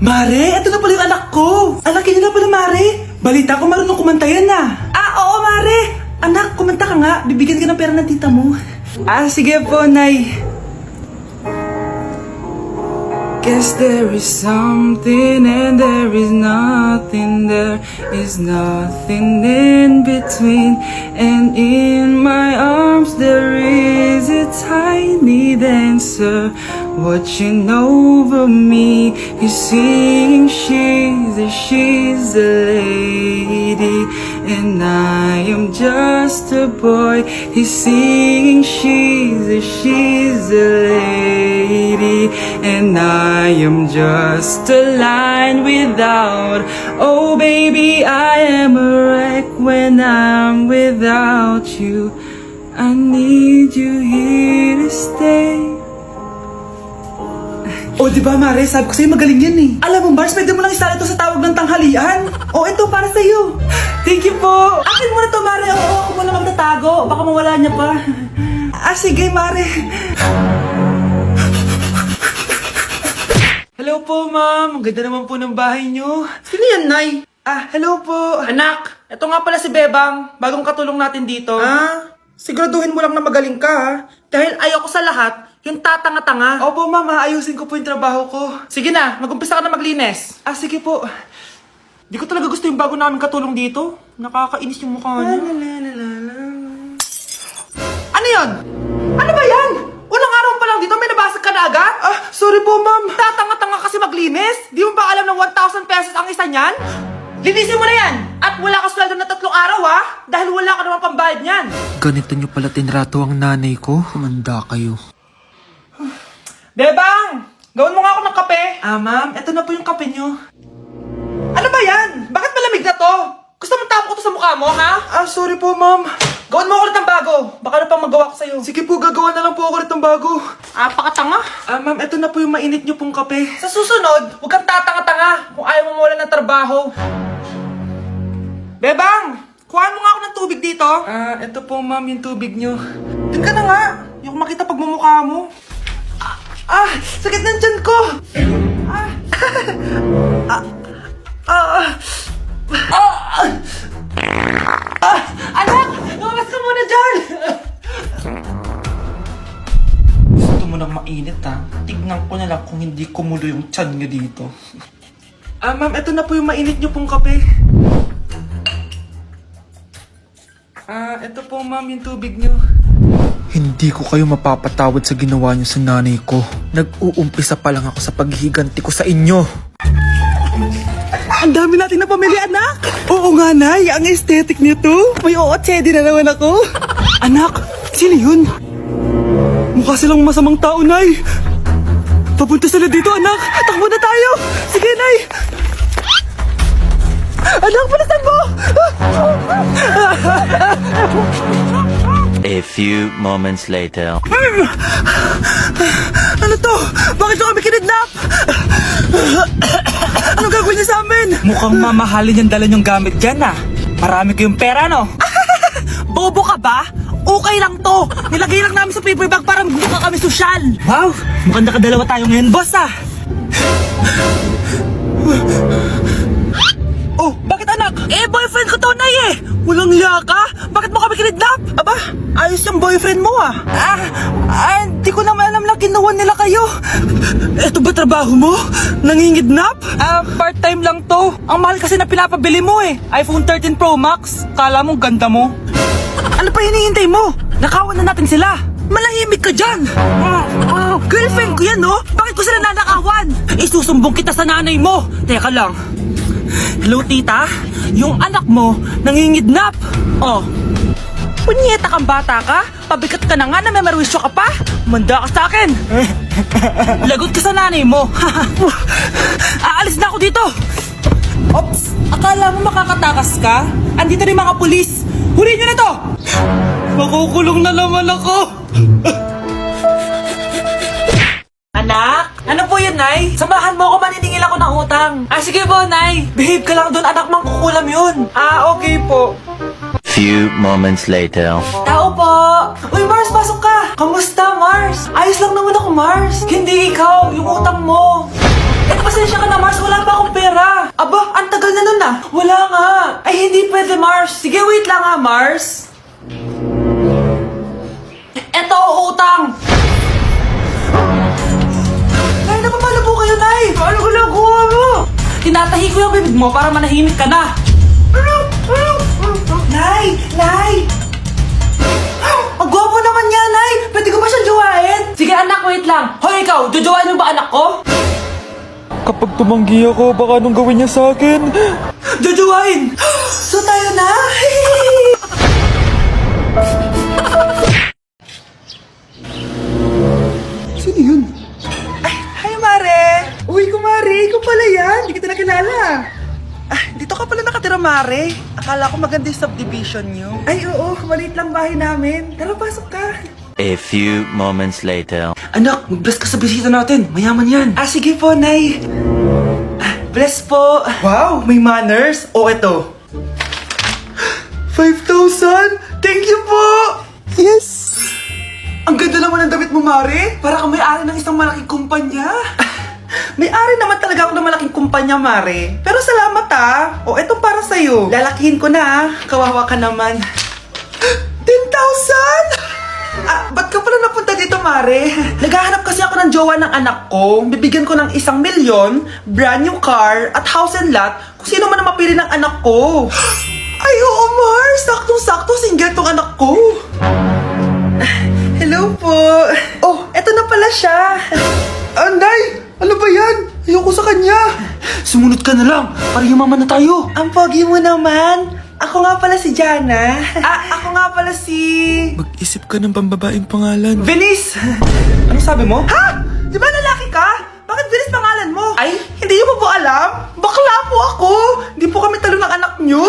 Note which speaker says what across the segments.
Speaker 1: Mare, ito na pala yung anak ko. Anak niya na pala, Mare. Balita ko marunong kumanta yan na. Oo, Mare. Anak, kumanta ka nga. Bibigyan ka ng pera ng tita mo. Sige po, Nay. Guess there is something and there is nothing. There is nothing in between. And in my arms there is a tiny dancer watching over me. He's singing, she's a lady, and I am just a boy. He's singing, she's a lady, and I am just a line without. Oh baby, I am a wreck when I'm without you. I need you here to stay. Oh, di ba, Mare? Sabi ko sa'yo, magaling yan eh. Alam mo, Mars, pwede mo lang isala ito sa tawag ng tanghalian. Oh, ito, para sa'yo. Thank you po. Akin mo na to, Mare. Oo, ako muna magtatago. Baka mawala niya pa. Sige, Mare. Hello po, ma'am. Ang ganda naman po ng bahay niyo. Sino yan, Nay? Hello po. Anak, ito nga pala si Bebang. Bagong katulong natin dito. Siguraduhin mo lang na magaling ka, ha? Dahil ayoko sa lahat, yung tatanga-tanga. Opo, ma'am. Ayusin ko po yung trabaho ko. Sige na, mag-umpisa ka na maglinis. Sige po. Di ko talaga gusto yung bago namin katulong dito. Nakakainis yung mukha niya. Ano yun? Ano ba yan? Unang araw pa lang dito, may nabasag ka na agad? Sorry po, ma'am. Tatanga-tanga kasi maglinis? Di mo ba alam ng 1,000 pesos ang isa niyan? Linisin mo na yan! At wala ka sweldo na 3 araw, ha? Dahil wala ka naman pambayad niyan.
Speaker 2: Ganito nyo pala tinrato ang nanay ko. Kumanda kayo.
Speaker 1: Bebang! Gawin mo nga ako ng kape. Ma'am, eto na po yung kape nyo. Ano ba yan? Bakit malamig na to? Gusto mo tapo ko to sa mukha mo, ha? Sorry po, ma'am. Gawin mo ako ulit ng bago. Baka na pang magawa ko sa'yo. Sige po, gagawa na lang po ako ulit ng bago. Pakatanga. Ma'am, eto na po yung mainit nyo pong kape. Sa susunod, huwag kang tatanga-tanga kung ayaw mo mawala ng trabaho. Bebang! Kuhaan mo nga ako ng tubig dito. Eto po, ma'am, yung tubig nyo. Doon ka na nga. Yung makita pagmumukha mo. Sakit ng tiyan ko! Anak! Lumabas ka muna dyan! Gusto mo nang mainit, ha? Tignan ko na lang kung hindi kumulo yung tiyan nyo dito. Ma'am, eto na po yung mainit nyo pong kape. Eto po, ma'am, yung tubig nyo.
Speaker 2: Hindi ko kayo mapapatawad sa ginawa nyo sa nanay ko. Nag-uumpisa pa lang ako sa paghihiganti ko sa inyo.
Speaker 1: Ang dami natin na pamilya, anak! Oo nga, Nay. Ang aesthetic nito. May ootsedi na naman ako. Anak, sino yun? Mukha silang masamang tao, Nay. Papunta sila dito, anak. Takbo na tayo. Sige, Nay. Anak, palitan mo!
Speaker 3: A few moments later.
Speaker 1: Ano to? Bakit ko kami kinidnap? Ano gagawin niya sa amin? Mukhang mamahalin yung dala niyong gamit dyan, Marami kayong pera, no? Bobo ka ba? Okay lang to. Nilagay lang namin sa paper bag para mukha kami sosyal. Wow! Mukhang nakadalawa tayo ngayon, boss, Oh, bakit anak? Boyfriend ko to, Nay, Walang hiya ka? Bakit mo kami kinidnap? Aba, ayos yung boyfriend mo, hindi ko naman alam na kinuha nila kayo. Eto ba trabaho mo? Nangingidnap? Part-time lang to. Ang mahal kasi na pinapabili mo, iPhone 13 Pro Max. Kala mo ganda mo. Ano pa hinihintay mo? Nakawan na natin sila. Malahimik ka dyan! Girlfriend ko yan, no? Bakit ko sila nanakawan? Isusumbong kita sa nanay mo. Teka lang. Hello, tita? Yung anak mo nangingidnap. Punyeta kang bata ka? Pabigat ka na nga na may marwisyo ka pa? Manda ka sa akin. Lagot ka sa nanay mo. Aalis na ako dito. Ops! Akala mo makakatakas ka? Andito rin mga pulis. Huli nyo na to! Makukulong na naman ako. Anak? Ano po yun, Nay? Samahan mo ako, maniningil ako ng utang. Sige po, Nay. Behave ka lang doon, anak, mangkukulam yun. Okay po.
Speaker 3: Few moments later.
Speaker 1: Tao po! Uy, Mars, pasok ka! Kamusta, Mars? Ayos lang naman ako, Mars. Hindi ikaw, yung utang mo. Pasensya ka na, Mars. Wala lang ha, Mars. Eto, utang. Nay, napapalo po kayo, Nay. Ano ginagawa mo? Tinatahi ko yung bibig mo para manahimik ka na. Nay! Nay! Ang gwapo naman niya, Nay! Pwede ko ba siyang jowain? Sige anak, wait lang. Hoy ikaw, jojowain mo ba anak ko?
Speaker 2: Kapag tumanggi ako, baka anong gawin niya sa akin?
Speaker 1: Jojowain! So tayo na!
Speaker 2: Sino yun?
Speaker 1: Ay, hi Mare! Uy, kumare, ikaw pala yan. Hindi kita nakilala. Ah, dito ka pala nakatira, Mare. Akala ko maganda yung subdivision niyo. Ay, oo. Maliit lang bahay namin. Tara, pasok ka.
Speaker 3: A few moments later.
Speaker 1: Anak, mag-bless ka sa bisita natin. Mayaman yan. Ah, sige po, Nay. Ah, bless po. Wow, may manners. O, eto. 5,000? Thank you po! Yes! Ang ganda naman ng damit mo, Mare. Para kang may-ari ng isang malaking kumpanya. May-ari naman talaga ako ng malaking kumpanya, Mare. Pero salamat O, eto para sa'yo. Lalakihin ko na Kawawa ka naman. 10,000? Ah, ba't ka pala napunta dito, Mare? Naghahanap kasi ako ng jowa ng anak ko. Bibigyan ko ng 1 milyon, brand new car, at house and lot kung sino man ang mapili ng anak ko. Ay, oo, Mar! Saktong-sakto, single tong anak ko. Hello po. Oh, eto na pala siya. Anday! Ano ba yan? Ayoko sa kanya. Sumunod ka na lang, para yumaman na tayo. Ang pogi mo naman. Ako nga pala si Jana. Ako nga pala si...
Speaker 2: Mag-isip ka ng pambabaeng pangalan.
Speaker 1: Venice! Anong sabi mo? Ha? Di ba lalaki ka? Bakit Venice pangalan mo? Ay, hindi niyo po alam? Bakla po ako! Hindi po kami talo ng anak niyo.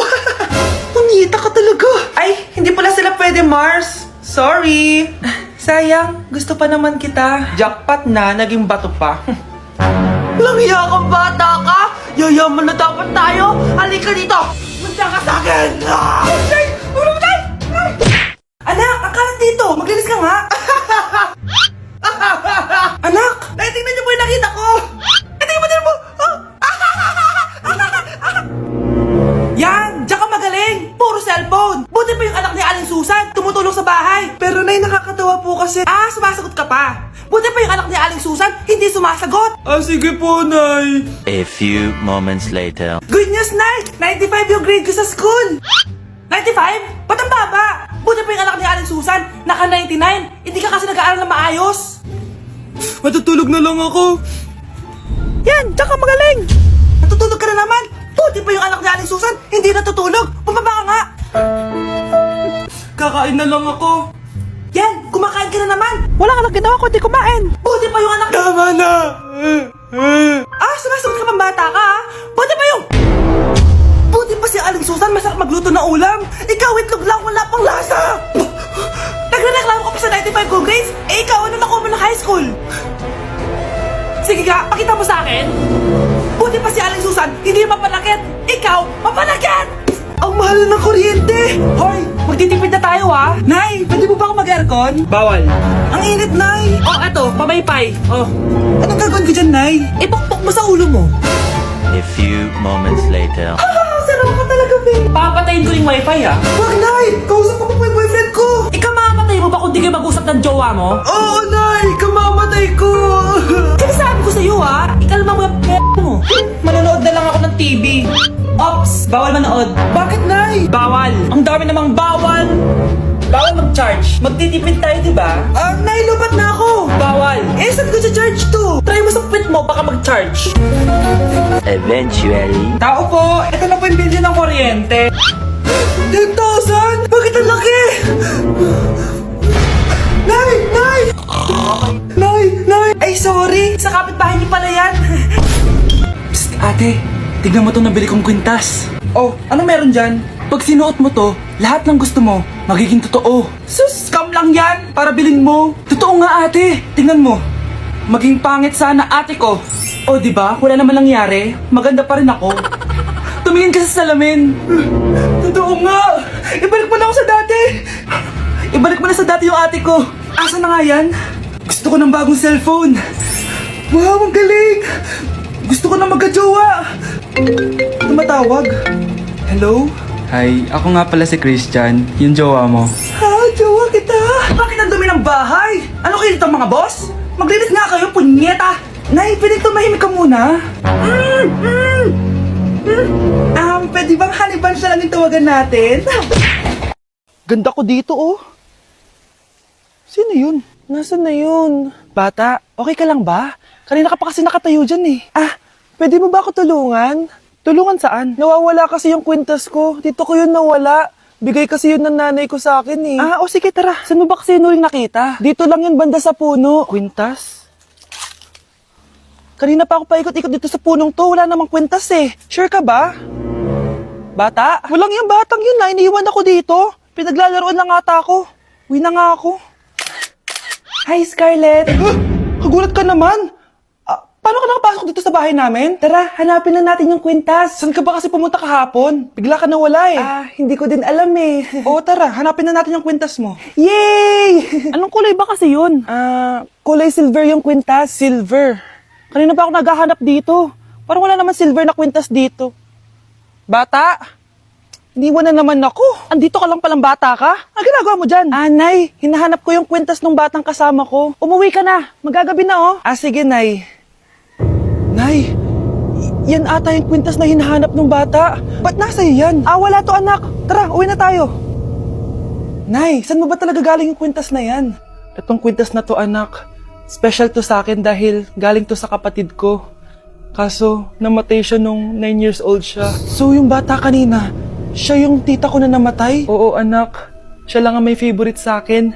Speaker 1: Punyita ka talaga. Ay, hindi pala sila pwede, Mars. Sorry. Sayang, gusto pa naman kita. Jackpot na, naging bato pa. Langya kang bata ka! Yayaman na dapat tayo! Halika dito! Munta ka sa akin! Ay! Ulo mo tayo! Anak! Akalat dito! Maglinis ka nga! Anak! Naitingnan niyo po yung nakita ko! Tingnan mo! Yan! Diyan ka magaling! Puro cellphone! Buti pa yung anak ni Aling Susan! Tumutulong sa bahay! Pero Nay, nakakatawa po kasi... sumasagot ka pa! Buti pa yung anak ni Aling Susan, hindi sumasagot!
Speaker 2: Sige po, Nay.
Speaker 3: A few moments later.
Speaker 1: Good news, Nay! 95 yung grade ko sa school! 95? Ba't ang baba? Buti pa yung anak ni Aling Susan, naka 99! Hindi ka kasi nag-aaral na maayos!
Speaker 2: Matutulog na lang ako.
Speaker 1: Yan! Diyan ka magaling! Natutulog ka na naman! Buti pa yung anak ni Aling Susan, hindi natutulog! Bumaba ka nga!
Speaker 2: Kakain na lang ako.
Speaker 1: Yan! Kumakain ka na naman! Wala ka lang ginawa kundi kumain! Buti pa yung anak...
Speaker 2: Tama na.
Speaker 1: Sumasagot ka pang bata ka ha? Buti pa yung... Buti pa si Aling Susan, masarap magluto na ulam! Ikaw, itlog lang, wala pang lasa! Nagre-reklamo ka pa sa 95 good grades? Ikaw, ano nakuha mo ng high school? Sige ka, pakita mo sa akin! Buti pa si Aling Susan, hindi mapanakit! Ikaw, mapanakit! Ang mahal ng kuryente! Hoy, magtitipid na tayo ha! Nay, pwede mo ba ako mag-aircon?
Speaker 2: Bawal.
Speaker 1: Ang init, Nay! Eto, pamaypay. Anong gagawin ko dyan, Nay? Ipukpok mo sa ulo mo.
Speaker 3: A few moments later.
Speaker 1: Sarap ka talaga, babe. Papatayin ko yung wifi, ha? Wag, Nay! Kausap ko pa po yung boyfriend ko! Ikamamatay mo ba kung di kayo mag-usap ng jowa mo? Oo, Nay! Kamamatay ko! Sinasabi ko sa'yo, ha? Ikalma mo yung mo. Manonood na lang ako ng TV. Ops! Bawal manood. Bakit, Nay? Bawal. Ang dami namang bawal. Bawal mag-charge. Magtitipid tayo, di ba? Nay, lupat na ako. Bawal. Saan ko charge to? Try mo sa puwit mo, baka mag-charge.
Speaker 3: Eventually.
Speaker 1: Tao po, ito na po yung bilyo ng kuryente. 10,000? Bakit ang laki? Nay! Nay! Nay! Ay, sorry. Sa kapitbahay niyo pala yan. Psst, ate. Tignan mo itong nabili kong kwintas. Oh, anong meron dyan? Pag sinuot mo to, lahat ng gusto mo, magiging totoo. Sus, scam lang yan, para bilhin mo. Totoo nga ate, tingnan mo. Maging pangit sana ate ko. O diba, wala naman nangyari, maganda pa rin ako. Tumingin ka sa salamin. Totoo nga, ibalik mo na ako sa dati. Ibalik mo na sa dati yung ate ko. Asa na nga yan? Gusto ko ng bagong cellphone. Wow, ang galing. Gusto ko na magka-jowa. Tumatawag. Hello?
Speaker 4: Hi, ako nga pala si Christian, yung jowa mo.
Speaker 1: Jowa kita! Bakit ang dumi ng bahay? Ano kayo dito mga boss? Maglinis nga kayo, punyeta! Nay, pwede tumahimik ka muna? Pwede bang honey bun siya lang yung tawagan natin? Ganda ko dito, oh. Sino yun? Nasaan na yun? Bata, okay ka lang ba? Kanina ka pa kasi nakatayo dyan eh. Pwede mo ba ako tulungan? Tulungan saan? Nawawala kasi yung kwintas ko. Dito ko yun nawala. Bigay kasi yun ng nanay ko sa akin eh. O sige tara. Saan mo ba kasi yun uling nakita? Dito lang yun banda sa puno. Kwintas? Kanina pa ako paikot-ikot dito sa punong to. Wala namang kwintas eh. Sure ka ba? Bata? Walang yung batang yun na. Iniwan ako dito. Pinaglalaroan lang ata ako. Uwi na nga ako. Hi Scarlett. Kagulat ka naman. Paano ka nakapasok dito sa bahay namin? Tara, hanapin na natin yung kwintas. Saan ka ba kasi pumunta kahapon? Bigla ka nawala eh. Hindi ko din alam eh. Oo, tara, hanapin na natin yung kwintas mo. Yay! Anong kulay ba kasi yun? Kulay silver yung kwintas. Silver. Kanina pa ako naghahanap dito. Parang wala naman silver na kwintas dito. Bata? Iniwan na naman ako. Andito ka lang palang bata ka? Ang ginagawa mo dyan? Nay, hinahanap ko yung kwintas ng batang kasama ko. Umuwi ka na. Magagabi na oh. Sige, Nay. Nay, yan ata yung kwintas na hinahanap ng bata. Ba't nasa iyo yan? Wala to anak. Tara, uwi na tayo. Nay, saan mo ba talaga galing yung kwintas na yan? Itong kwintas na to anak, special to sa akin dahil galing to sa kapatid ko. Kaso, namatay siya nung 9 years old siya. So yung bata kanina, siya yung tita ko na namatay? Oo anak, siya lang ang may favorite sa akin.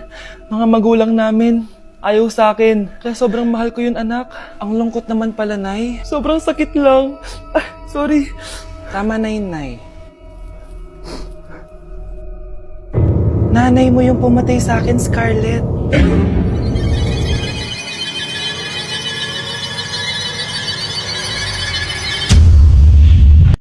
Speaker 1: Mga magulang namin. Ayaw sa akin. Kaya sobrang mahal ko yun, anak. Ang lungkot naman pala, Nay. Sobrang sakit lang. Sorry. Tama na yun, Nay. Nanay mo yung pumatay sa akin, Scarlett.